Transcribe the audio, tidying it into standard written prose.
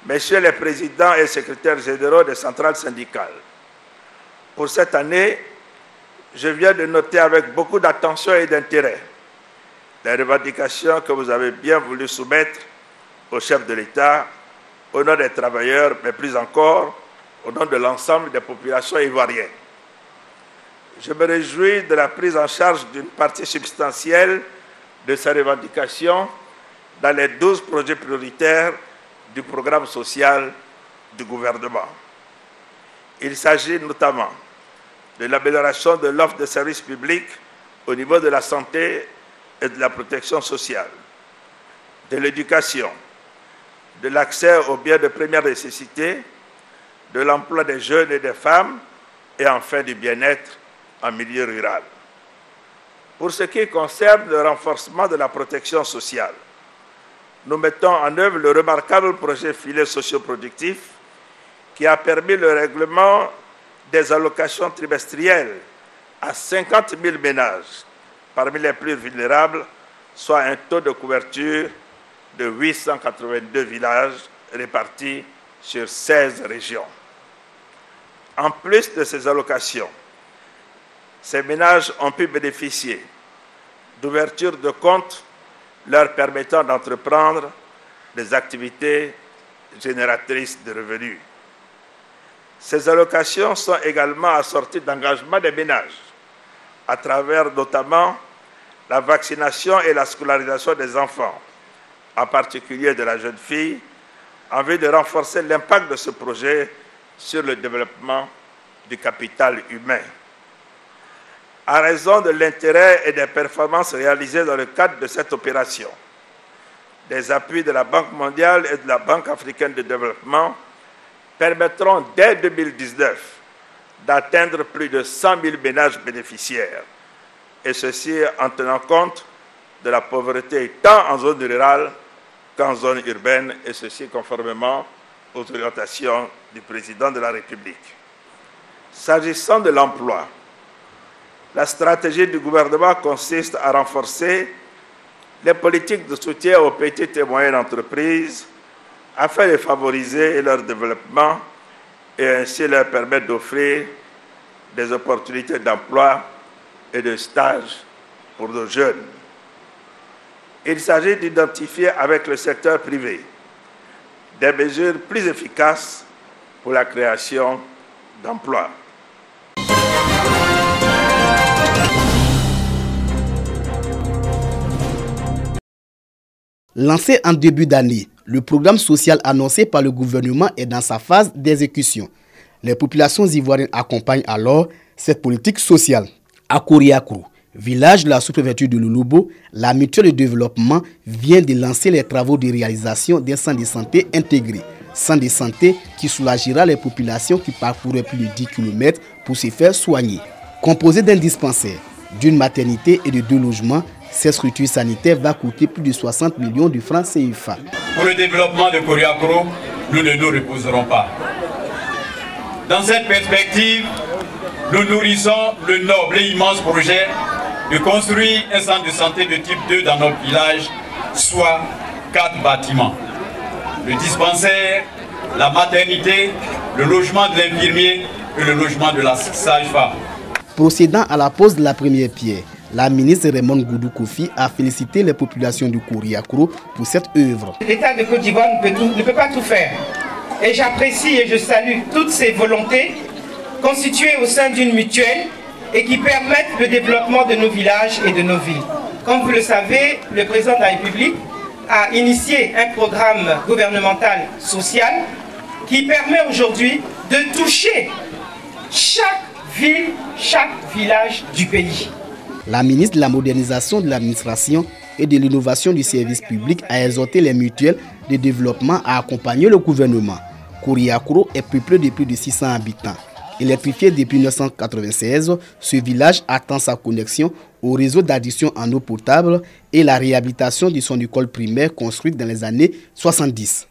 Messieurs les présidents et secrétaires généraux des centrales syndicales, pour cette année, je viens de noter avec beaucoup d'attention et d'intérêt les revendications que vous avez bien voulu soumettre au chef de l'État, au nom des travailleurs, mais plus encore au nom de l'ensemble des populations ivoiriennes. Je me réjouis de la prise en charge d'une partie substantielle de ces revendications dans les 12 projets prioritaires du programme social du gouvernement. Il s'agit notamment de l'amélioration de l'offre de services publics au niveau de la santé et de la protection sociale, de l'éducation, de l'accès aux biens de première nécessité, de l'emploi des jeunes et des femmes et enfin du bien-être en milieu rural. Pour ce qui concerne le renforcement de la protection sociale, nous mettons en œuvre le remarquable projet filet socioproductif qui a permis le règlement des allocations trimestrielles à 50 000 ménages, parmi les plus vulnérables, soit un taux de couverture de 882 villages répartis sur 16 régions. En plus de ces allocations, ces ménages ont pu bénéficier d'ouverture de comptes leur permettant d'entreprendre des activités génératrices de revenus. Ces allocations sont également assorties d'engagements des ménages, à travers notamment la vaccination et la scolarisation des enfants, en particulier de la jeune fille, en vue de renforcer l'impact de ce projet sur le développement du capital humain. En raison de l'intérêt et des performances réalisées dans le cadre de cette opération, des appuis de la Banque mondiale et de la Banque africaine de développement permettront dès 2019 d'atteindre plus de 100 000 ménages bénéficiaires, et ceci en tenant compte de la pauvreté tant en zone rurale qu'en zone urbaine, et ceci conformément aux orientations du président de la République. S'agissant de l'emploi, la stratégie du gouvernement consiste à renforcer les politiques de soutien aux petites et moyennes entreprises afin de favoriser leur développement et ainsi leur permettre d'offrir des opportunités d'emploi et de stage pour nos jeunes. Il s'agit d'identifier avec le secteur privé des mesures plus efficaces pour la création d'emplois. Lancé en début d'année, le programme social annoncé par le gouvernement est dans sa phase d'exécution. Les populations ivoiriennes accompagnent alors cette politique sociale. À Kouriakourou, village de la sous-préfecture de Lolobo, la mutuelle de développement vient de lancer les travaux de réalisation d'un centre de santé intégré. Centre de santé qui soulagera les populations qui parcouraient plus de 10 km pour se faire soigner. Composé d'un dispensaire, d'une maternité et de 2 logements, cette structure sanitaire va coûter plus de 60 millions de francs CFA. Pour le développement de Kouriakourou, nous ne nous reposerons pas. Dans cette perspective, nous nourrissons le noble et immense projet de construire un centre de santé de type 2 dans notre village, soit 4 bâtiments. Le dispensaire, la maternité, le logement de l'infirmier et le logement de la sage-femme. Procédant à la pose de la première pierre, la ministre Raymond Goudou Kofi a félicité les populations du Kouriakourou pour cette œuvre. L'État de Côte d'Ivoire ne peut pas tout faire. Et j'apprécie et je salue toutes ces volontés constituées au sein d'une mutuelle et qui permettent le développement de nos villages et de nos villes. Comme vous le savez, le président de la République a initié un programme gouvernemental social qui permet aujourd'hui de toucher chaque ville, chaque village du pays. La ministre de la modernisation de l'administration et de l'innovation du service public a exhorté les mutuelles de développement à accompagner le gouvernement. Kouriakourou est peuplé de plus de 600 habitants. Électrifié depuis 1996, ce village attend sa connexion au réseau d'addition en eau potable et la réhabilitation de son école primaire construite dans les années 70.